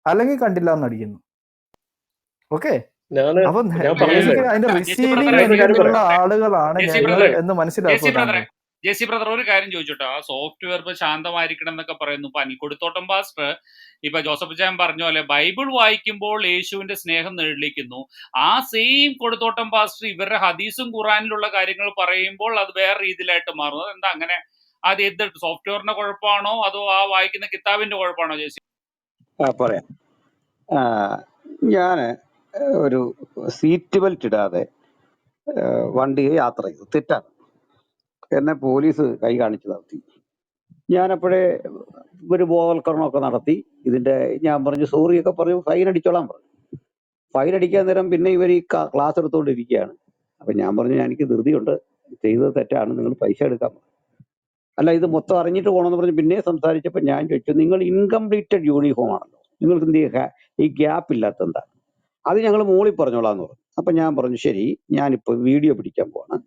S5: അല്ലെങ്കിൽ കണ്ടില്ല എന്നടിക്കുന്നു. ഓക്കെ,
S2: ഞാന്
S5: അപ്പൊ
S2: ഞാൻ പറഞ്ഞില്ലേ
S5: ബേസിക്കലി അതിന്റെ
S6: ജെസ്സി
S5: റിസീവിങ്
S6: ബ്രദറെ
S2: ഞാനൊരു കാര്യം
S5: എൻഡിലുള്ള
S2: പറയാം.
S5: ആളുകളാണ്
S6: ജെസ്സി
S5: ഞങ്ങൾ
S6: ബ്രദറെ
S5: എന്ന്
S6: ജെസ്സി
S5: മനസ്സിലാക്കുക
S6: ബ്രദറെ
S5: താങ്കൾ.
S6: ജെസ്സി ബ്രദർ ഒരു കാര്യം ചോദിച്ചോട്ടോ. ആ സോഫ്റ്റ്വെയർ ഇപ്പൊ ശാന്തമായിരിക്കണം എന്നൊക്കെ പറയുന്നു. ഇപ്പൊ അനിക്കൊടുത്തോട്ടം പാസ്റ്റർ ഇപ്പൊ ജോസഫ് ചാൻ പറഞ്ഞ പോലെ ബൈബിൾ വായിക്കുമ്പോൾ യേശുവിന്റെ സ്നേഹം നിഴലിക്കുന്നു. ആ സെയിം കൊടുത്തോട്ടം പാസ്റ്റർ ഇവരുടെ ഹദീസും ഖുറാനിലുള്ള കാര്യങ്ങൾ പറയുമ്പോൾ അത് വേറെ രീതിയിലായിട്ട് മാറും. അതെന്താ അങ്ങനെ? അത് എന്ത് സോഫ്റ്റ്വെയറിന്റെ കുഴപ്പമാണോ അതോ ആ വായിക്കുന്ന കിതാബിന്റെ കുഴപ്പമാണോ ജെസ്സി?
S1: പറയാം. ഞാന് ഒരു സീറ്റ് ബെൽറ്റ് ഇടാതെ വണ്ടിയിൽ യാത്ര ചെയ്തു, തെറ്റാണ്. എന്നെ പോലീസ് കൈ കാണിച്ചു നിർത്തി. ഞാനപ്പോഴേ ഒരു ബോധവൽക്കരണമൊക്കെ നടത്തി. ഇതിന്റെ ഞാൻ പറഞ്ഞു സോറിയൊക്കെ പറഞ്ഞു, ഫൈൻ അടിച്ചോളാൻ പറഞ്ഞു. ഫൈൻ അടിക്കാൻ നേരം പിന്നെ ഇവർ ഈ ക്ലാസ് എടുത്തുകൊണ്ടിരിക്കുകയാണ്. അപ്പൊ ഞാൻ പറഞ്ഞു എനിക്ക് ധൃതിയുണ്ട്, ചെയ്തത് തെറ്റാണ്, നിങ്ങൾ പൈസ എടുക്കാൻ പറഞ്ഞു. അല്ല ഇത് മൊത്തം അറിഞ്ഞിട്ട് പോകണമെന്ന് പറഞ്ഞ് പിന്നെ സംസാരിച്ചപ്പോൾ ഞാൻ ചോദിച്ചു, നിങ്ങൾ ഇൻകംപ്ലീറ്റഡ് യൂണിഫോം ആണല്ലോ, നിങ്ങൾക്ക് എന്ത് ഈ ഗ്യാപ്പ് ഇല്ലാത്ത എന്താ? അത് ഞങ്ങൾ മോളിൽ പറഞ്ഞോളാന്ന് പറഞ്ഞു. അപ്പൊ ഞാൻ പറഞ്ഞു ശരി, ഞാനിപ്പോ വീഡിയോ പിടിക്കാൻ പോവാണ്,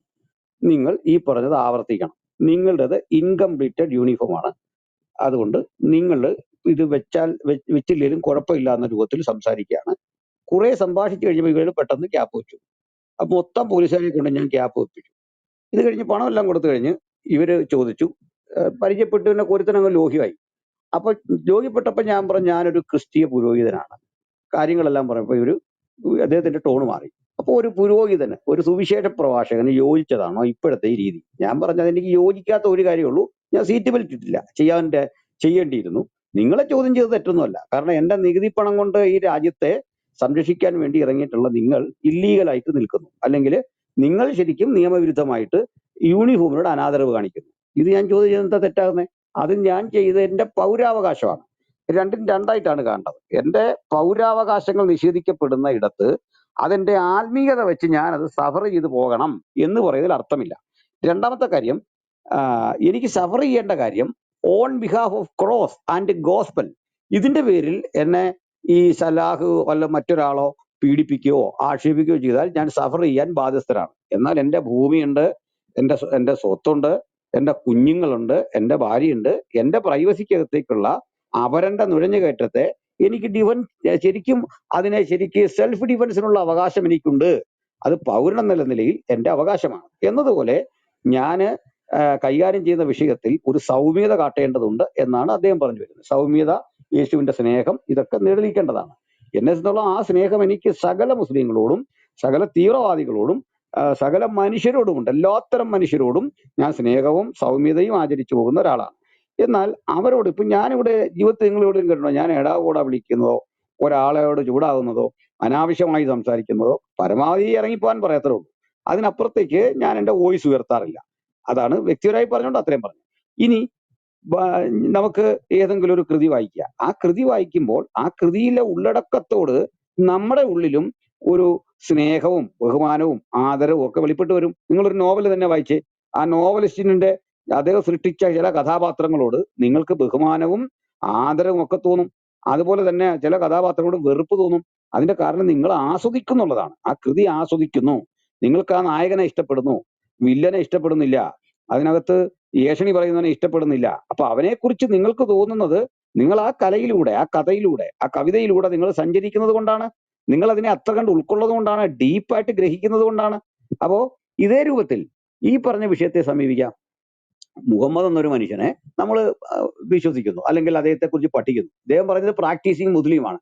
S1: നിങ്ങൾ ഈ പറഞ്ഞത് ആവർത്തിക്കണം. നിങ്ങളുടേത് ഇൻകംപ്ലീറ്റഡ് യൂണിഫോം ആണ്, അതുകൊണ്ട് നിങ്ങൾ ഇത് വെച്ചില്ലെങ്കിലും കുഴപ്പമില്ല എന്ന രൂപത്തിൽ സംസാരിക്കുകയാണ്. കുറെ സംഭാഷിച്ചു കഴിഞ്ഞപ്പോൾ ഇവർ പെട്ടെന്ന് ക്യാപ്പ് വെച്ചു. അപ്പൊ മൊത്തം പോലീസുകാരെ കൊണ്ട് ഞാൻ ക്യാപ്പ് വെപ്പിച്ചു. ഇത് കഴിഞ്ഞ് പണമെല്ലാം കൊടുത്തു കഴിഞ്ഞ് ഇവര് ചോദിച്ചു, പരിചയപ്പെട്ടു, പിന്നെ ഒരുത്തനങ്ങ് ലോഹ്യമായി. അപ്പൊ ലോഹ്യപ്പെട്ടപ്പോ ഞാൻ പറഞ്ഞു ഞാനൊരു ക്രിസ്തീയ പുരോഹിതനാണ്, കാര്യങ്ങളെല്ലാം പറഞ്ഞപ്പോ അദ്ദേഹത്തിന്റെ ടോണ് മാറി. അപ്പൊ ഒരു പുരോഹിതന്, ഒരു സുവിശേഷ പ്രഭാഷകന് യോജിച്ചതാണോ ഇപ്പോഴത്തെ ഈ രീതി? ഞാൻ പറഞ്ഞത് എനിക്ക് യോജിക്കാത്ത ഒരു കാര്യമുള്ളൂ, ഞാൻ സീറ്റ് ബെൽറ്റ് ഇട്ടില്ല, ചെയ്യേണ്ടിയിരുന്നു. നിങ്ങളെ ചോദ്യം ചെയ്ത് തെറ്റൊന്നുമല്ല, കാരണം എന്റെ നികുതി പണം കൊണ്ട് ഈ രാജ്യത്തെ സംരക്ഷിക്കാൻ വേണ്ടി ഇറങ്ങിയിട്ടുള്ള നിങ്ങൾ ഇല്ലീഗലായിട്ട് നിൽക്കുന്നു, അല്ലെങ്കിൽ നിങ്ങൾ ശരിക്കും നിയമവിരുദ്ധമായിട്ട് യൂണിഫോമിനോട് അനാദരവ് കാണിക്കുന്നു. ഇത് ഞാൻ ചോദ്യം ചെയ്ത് എന്താ തെറ്റാകുന്നത്? അത് ഞാൻ ചെയ്ത എന്റെ പൗരാവകാശമാണ്. രണ്ടും രണ്ടായിട്ടാണ് കാണേണ്ടത്. എന്റെ പൗരാവകാശങ്ങൾ നിഷേധിക്കപ്പെടുന്ന ഇടത്ത് അതെന്റെ ആത്മീയത വെച്ച് ഞാൻ അത് സഫർ ചെയ്ത് പോകണം എന്ന് പറയുന്നതിൽ അർത്ഥമില്ല. രണ്ടാമത്തെ കാര്യം, എനിക്ക് സഫർ ചെയ്യേണ്ട കാര്യം on behalf of cross and gospel. ഇതിന്റെ പേരിൽ എന്നെ ഈ സലാഹ് വല്ല മറ്റൊരാളോ പീഡിപ്പിക്കുകയോ ആക്ഷേപിക്കുകയോ ചെയ്താൽ ഞാൻ സഫർ ചെയ്യാൻ ബാധ്യസ്ഥരാണ്. എന്നാൽ എന്റെ ഭൂമിയുണ്ട്, എന്റെ സ്വത്തുണ്ട്, എന്റെ കുഞ്ഞുങ്ങളുണ്ട്, എന്റെ ഭാര്യയുണ്ട്. എന്റെ പ്രൈവസിക്കകത്തേക്കുള്ള അവരന്റെ നുഴഞ്ഞുകയറ്റത്തെ എനിക്ക് ശരിക്കും സെൽഫ് ഡിഫൻസിനുള്ള അവകാശം എനിക്കുണ്ട്. അത് പൗരൻ എന്നുള്ള നിലയിൽ എന്റെ അവകാശമാണ്. എന്നതുപോലെ ഞാന് കൈകാര്യം ചെയ്യുന്ന വിഷയത്തിൽ ഒരു സൗമ്യത കാട്ടേണ്ടതുണ്ട് എന്നാണ് അദ്ദേഹം പറഞ്ഞു വരുന്നത്. സൗമ്യത, യേശുവിന്റെ സ്നേഹം, ഇതൊക്കെ നിഴലിക്കേണ്ടതാണ്. എന്നെ സംബന്ധിച്ചിടത്തോളം ആ സ്നേഹം എനിക്ക് സകല മുസ്ലിങ്ങളോടും സകല തീവ്രവാദികളോടും സകല മനുഷ്യരോടുമുണ്ട്. എല്ലാത്തരം മനുഷ്യരോടും ഞാൻ സ്നേഹവും സൗമ്യതയും ആചരിച്ചു പോകുന്ന ഒരാളാണ്. എന്നാൽ അവരോട് ഇപ്പൊ ഞാനിവിടെ ജീവിതത്തിൽ നിങ്ങളിവിടെ കേട്ടോ, ഞാൻ എടാകൂടാ വിളിക്കുന്നതോ ഒരാളോട് ചൂടാകുന്നതോ അനാവശ്യമായി സംസാരിക്കുന്നതോ പരമാവധി ഇറങ്ങിപ്പോകാൻ പറയത്തേ ഉള്ളൂ. അതിനപ്പുറത്തേക്ക് ഞാൻ എൻ്റെ വോയിസ് ഉയർത്താറില്ല. അതാണ് വ്യക്തിപരമായി പറഞ്ഞുകൊണ്ട് അത്രയും പറഞ്ഞു. ഇനി നമുക്ക് ഏതെങ്കിലും ഒരു കൃതി വായിക്കുക. ആ കൃതി വായിക്കുമ്പോൾ ആ കൃതിയിലെ ഉള്ളടക്കത്തോട് നമ്മുടെ ഉള്ളിലും ഒരു സ്നേഹവും ബഹുമാനവും ആദരവും ഒക്കെ വെളിപ്പെട്ട് വരും. നിങ്ങളൊരു നോവൽ തന്നെ വായിച്ചേ, ആ നോവലിസ്റ്റിന്റെ അദ്ദേഹം സൃഷ്ടിച്ച ചില കഥാപാത്രങ്ങളോട് നിങ്ങൾക്ക് ബഹുമാനവും ആദരവും ഒക്കെ തോന്നും. അതുപോലെ തന്നെ ചില കഥാപാത്രങ്ങളോട് വെറുപ്പ് തോന്നും. അതിന്റെ കാരണം നിങ്ങൾ ആസ്വദിക്കുന്നുള്ളതാണ്. ആ കൃതി ആസ്വദിക്കുന്നു. നിങ്ങൾക്ക് ആ നായകനെ ഇഷ്ടപ്പെടുന്നു, വില്ലനെ ഇഷ്ടപ്പെടുന്നില്ല, അതിനകത്ത് ഏഷണി പറയുന്നവനെ ഇഷ്ടപ്പെടുന്നില്ല. അപ്പൊ അവനെക്കുറിച്ച് നിങ്ങൾക്ക് തോന്നുന്നത് നിങ്ങൾ ആ കലയിലൂടെ, ആ കഥയിലൂടെ, ആ കവിതയിലൂടെ നിങ്ങൾ സഞ്ചരിക്കുന്നത് കൊണ്ടാണ്. നിങ്ങൾ അതിനെ അത്ര കണ്ട് ഉൾക്കൊള്ളത് കൊണ്ടാണ്, ഡീപ്പായിട്ട് ഗ്രഹിക്കുന്നത് കൊണ്ടാണ്. അപ്പോ ഇതേ രൂപത്തിൽ ഈ പറഞ്ഞ വിഷയത്തെ സമീപിക്കാം. മുഹമ്മദ് എന്നൊരു മനുഷ്യനെ നമ്മൾ വിശ്വസിക്കുന്നു, അല്ലെങ്കിൽ അദ്ദേഹത്തെ കുറിച്ച് പഠിക്കുന്നു. ഇദ്ദേഹം പറഞ്ഞത് പ്രാക്ടീസിങ് മുസ്ലിമാണ്.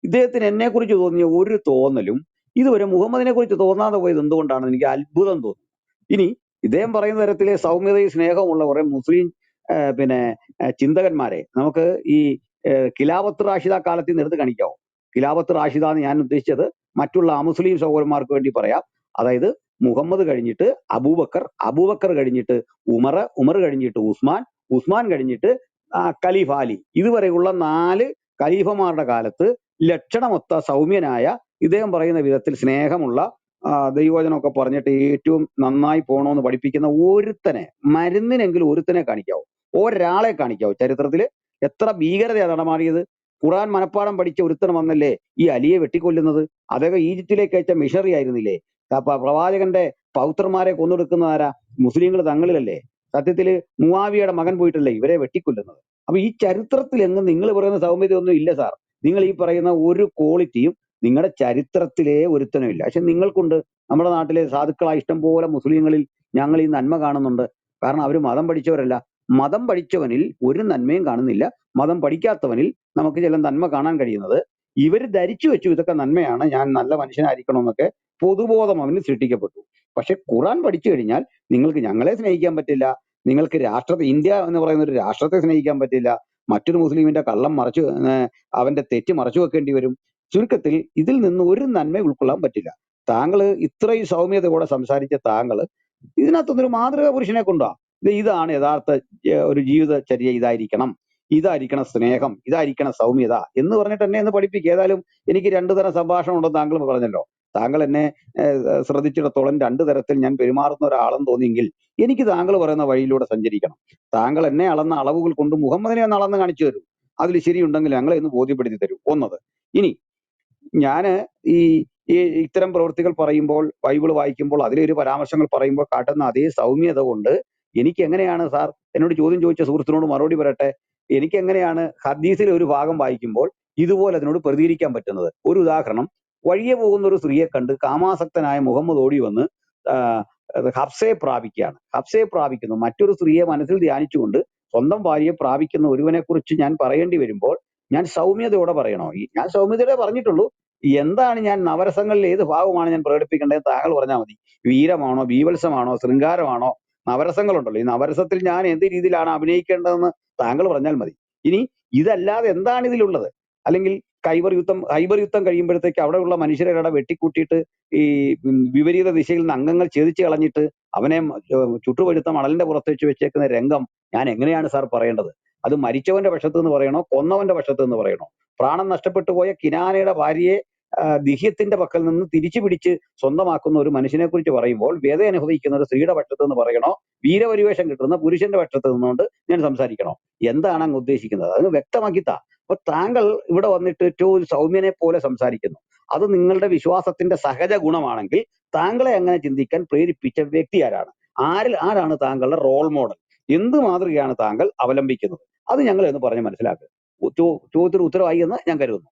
S1: ഇദ്ദേഹത്തിന് എന്നെ കുറിച്ച് തോന്നിയ ഒരു തോന്നലും ഇതുവരെ മുഹമ്മദിനെ കുറിച്ച് തോന്നാതെ പോയത് എന്തുകൊണ്ടാണെന്ന് എനിക്ക് അത്ഭുതം തോന്നുന്നു. ഇനി ഇദ്ദേഹം പറയുന്ന തരത്തിലെ സൗമ്യതയും സ്നേഹമുള്ള കുറെ മുസ്ലിം ചിന്തകന്മാരെ നമുക്ക് ഈ ഖിലാഫത്ത് റാഷിദ കാലത്തിൽ നിന്ന് എടുത്ത് കാണിക്കാവോ? ഖിലാഫത്ത് റാഷിദ എന്ന് ഞാൻ ഉദ്ദേശിച്ചത് മറ്റുള്ള അമുസ്ലിം സഹോദരന്മാർക്ക് വേണ്ടി പറയാം. അതായത് മുഹമ്മദ് കഴിഞ്ഞിട്ട് അബൂബക്കർ, അബൂബക്കർ കഴിഞ്ഞിട്ട് ഉമർ കഴിഞ്ഞിട്ട് ഉസ്മാൻ കഴിഞ്ഞിട്ട് ഖലീഫ അലി, ഇതുവരെയുള്ള 4 ഖലീഫമാരുടെ കാലത്ത് ലക്ഷണമൊത്ത സൗമ്യനായ, ഇദ്ദേഹം പറയുന്ന വിധത്തിൽ സ്നേഹമുള്ള, ദൈവവചനമൊക്കെ പറഞ്ഞിട്ട് ഏറ്റവും നന്നായി പോകണമെന്ന് പഠിപ്പിക്കുന്ന ഒരുത്തനെ, മരുന്നിനെങ്കിലും ഒരുത്തനെ കാണിക്കാവോ? ഒരാളെ കാണിക്കാവോ ചരിത്രത്തില്? എത്ര ഭീകരതയാണ് നടമാറിയത്. ഖുറാൻ മനപ്പാടം പഠിച്ച ഒരുത്തൻ വന്നല്ലേ ഈ അലിയെ വെട്ടിക്കൊല്ലുന്നത്. അദ്ദേഹം ഈജിപ്തിലേക്ക് അയച്ച മിഷണറി ആയിരുന്നില്ലേ? പ്രവാചകന്റെ പൗത്രന്മാരെ കൊന്നൊടുക്കുന്ന ആരാ? മുസ്ലിങ്ങൾ തങ്ങളിലല്ലേ? സത്യത്തില് മുആവിയയുടെ മകൻ പോയിട്ടല്ലേ ഇവരെ വെട്ടിക്കൊല്ലുന്നത്. അപ്പൊ ഈ ചരിത്രത്തിൽ എങ്ങും നിങ്ങൾ പറയുന്ന സൗമ്യതയൊന്നും ഇല്ല സാർ. നിങ്ങൾ ഈ പറയുന്ന ഒരു ക്വാളിറ്റിയും നിങ്ങളുടെ ചരിത്രത്തിലേ ഒരുത്തനുമില്ല. പക്ഷെ നിങ്ങൾക്കുണ്ട്. നമ്മുടെ നാട്ടിലെ സാധുക്കളായ ഇഷ്ടം പോലെ മുസ്ലിങ്ങളിൽ ഞങ്ങൾ ഈ നന്മ കാണുന്നുണ്ട്. കാരണം അവർ മതം പഠിച്ചവരല്ല. മതം പഠിച്ചവനിൽ ഒരു നന്മയും കാണുന്നില്ല. മതം പഠിക്കാത്തവനിൽ നമുക്ക് ചില നന്മ കാണാൻ കഴിയുന്നത് ഇവർ ധരിച്ചു വെച്ചു ഇതൊക്കെ നന്മയാണ്, ഞാൻ നല്ല മനുഷ്യനായിരിക്കണം എന്നൊക്കെ പൊതുബോധം അവന് സൃഷ്ടിക്കപ്പെട്ടു. പക്ഷെ ഖുറാൻ പഠിച്ചു കഴിഞ്ഞാൽ നിങ്ങൾക്ക് ഞങ്ങളെ സ്നേഹിക്കാൻ പറ്റില്ല, നിങ്ങൾക്ക് രാഷ്ട്രത്തെ, ഇന്ത്യ എന്ന് പറയുന്ന ഒരു രാഷ്ട്രത്തെ സ്നേഹിക്കാൻ പറ്റില്ല, മറ്റൊരു മുസ്ലിമിന്റെ കള്ളം മറച്ചു അവന്റെ തെറ്റ് മറച്ചു വെക്കേണ്ടി വരും. ചുരുക്കത്തിൽ ഇതിൽ നിന്ന് ഒരു നന്മ ഉൾക്കൊള്ളാൻ പറ്റില്ല. താങ്കൾ ഇത്രയും സൗമ്യതയോടെ സംസാരിച്ച താങ്കൾ ഇതിനകത്തൊന്നൊരു മാതൃകാ പുരുഷനെ കൊണ്ടുവാ. ഇതാണ് യഥാർത്ഥ ഒരു ജീവിതചര്യ, ഇതായിരിക്കണം സ്നേഹം, ഇതായിരിക്കണം സൗമ്യത എന്ന് പറഞ്ഞിട്ട് എന്നെ ഒന്ന് പഠിപ്പിക്കുക. ഏതായാലും എനിക്ക് 2 തരം സംഭാഷണം ഉണ്ടെന്ന് താങ്കൾ പറഞ്ഞല്ലോ. താങ്കൾ എന്നെ ശ്രദ്ധിച്ചിടത്തോളം 2 തരത്തിൽ ഞാൻ പെരുമാറുന്ന ഒരാളെന്ന് തോന്നിയെങ്കിൽ എനിക്ക് താങ്കൾ പറയുന്ന വഴിയിലൂടെ സഞ്ചരിക്കണം. താങ്കൾ എന്നെ അളന്ന അളവുകൾ കൊണ്ട് മുഹമ്മദിനെ ഒന്ന് അളന്ന് കാണിച്ചു തരൂ. അതിൽ ശരിയുണ്ടെങ്കിൽ ഞങ്ങളെ ഒന്ന് ബോധ്യപ്പെടുത്തി തരൂ. ഒന്നത്. ഇനി ഞാന് ഈ ഈ ഇത്തരം പ്രവൃത്തികൾ പറയുമ്പോൾ, ബൈബിൾ വായിക്കുമ്പോൾ, അതിലൊരു പരാമർശങ്ങൾ പറയുമ്പോൾ കാട്ടുന്ന അതേ സൗമ്യത കൊണ്ട് എനിക്ക് എങ്ങനെയാണ് സാർ, എന്നോട് ചോദ്യം ചോദിച്ച സുഹൃത്തിനോട് മറുപടി പറയട്ടെ, എനിക്ക് എങ്ങനെയാണ് ഹദീസിലെ ഒരു ഭാഗം വായിക്കുമ്പോൾ ഇതുപോലെ അതിനോട് പ്രതികരിക്കാൻ പറ്റുന്നത്? ഒരു ഉദാഹരണം, വഴിയെ പോകുന്ന ഒരു സ്ത്രീയെ കണ്ട് കാമാസക്തനായ മുഹമ്മദ് ഓടി വന്ന് ഹഫ്സയെ പ്രാപിക്കുന്നു. മറ്റൊരു സ്ത്രീയെ മനസ്സിൽ ധ്യാനിച്ചുകൊണ്ട് സ്വന്തം ഭാര്യയെ പ്രാപിക്കുന്ന ഒരുവനെ കുറിച്ച് ഞാൻ പറയേണ്ടി വരുമ്പോൾ ഞാൻ സൗമ്യതയോടെ പറയണോ? ഞാൻ സൗമ്യതയോടെ പറഞ്ഞിട്ടുള്ളൂ. എന്താണ് ഞാൻ നവരസങ്ങളിൽ ഏത് ഭാവമാണ് ഞാൻ പ്രകടിപ്പിക്കേണ്ടത് താങ്കൾ പറഞ്ഞാൽ മതി. വീരമാണോ, ബീവത്സമാണോ, ശൃംഗാരമാണോ? നവരസങ്ങളുണ്ടല്ലോ, ഈ നവരസത്തിൽ ഞാൻ എന്ത് രീതിയിലാണ് അഭിനയിക്കേണ്ടതെന്ന് താങ്കൾ പറഞ്ഞാൽ മതി. ഇനി ഇതല്ലാതെ എന്താണ് ഇതിലുള്ളത്? അല്ലെങ്കിൽ ഹൈബർ യുദ്ധം കഴിയുമ്പോഴത്തേക്ക് അവിടെയുള്ള മനുഷ്യരെ വെട്ടിക്കൂട്ടിയിട്ട് ഈ വിപരീത ദിശയിൽ നിന്ന് അംഗങ്ങൾ ഛേദിച്ച് കളഞ്ഞിട്ട് അവനെ ചുട്ടുപഴുത്ത മണലിന്റെ പുറത്ത് വെച്ചേക്കുന്ന രംഗം ഞാൻ എങ്ങനെയാണ് സാർ പറയേണ്ടത്? അത് മരിച്ചവന്റെ പക്ഷത്ത് നിന്ന് പറയണോ, കൊന്നവന്റെ പക്ഷത്ത് നിന്ന് പറയണോ? പ്രാണൻ നഷ്ടപ്പെട്ടു പോയ കിനാനയുടെ ഭാര്യയെ ദിഹ്യത്തിന്റെ പക്കൽ നിന്ന് തിരിച്ചു പിടിച്ച് സ്വന്തമാക്കുന്ന ഒരു മനുഷ്യനെ കുറിച്ച് പറയുമ്പോൾ വ്യത അനുഭവിക്കുന്ന ഒരു സ്ത്രീയുടെ പക്ഷത്ത് നിന്ന് പറയണോ, വീരപരിവേഷം കിട്ടുന്ന പുരുഷന്റെ പക്ഷത്ത് നിന്നുകൊണ്ട് ഞാൻ സംസാരിക്കണോ? എന്താണ് അങ്ങ് ഉദ്ദേശിക്കുന്നത്? അത് വ്യക്തമാക്കിത്താ. അപ്പൊ താങ്കൾ ഇവിടെ വന്നിട്ട് ഏറ്റവും ഒരു സൗമ്യനെ പോലെ സംസാരിക്കുന്നു. അത് നിങ്ങളുടെ വിശ്വാസത്തിന്റെ സഹജ ഗുണമാണെങ്കിൽ താങ്കളെ അങ്ങനെ ചിന്തിക്കാൻ പ്രേരിപ്പിച്ച വ്യക്തി ആരാണ്? ആരാണ് താങ്കളുടെ റോൾ മോഡൽ? എന്ത് മാതൃകയാണ് താങ്കൾ അവലംബിക്കുന്നത്? അത് ഞങ്ങൾ എന്ന് പറഞ്ഞ് മനസ്സിലാക്കുക. ചോദ്യത്തിന് ഉത്തരവായി എന്ന് ഞാൻ കരുതുന്നു.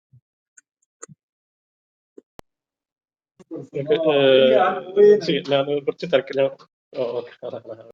S2: ശരി, ഞാൻ കുറച്ച് തിരക്കിലാണ്. ഓക്കെ.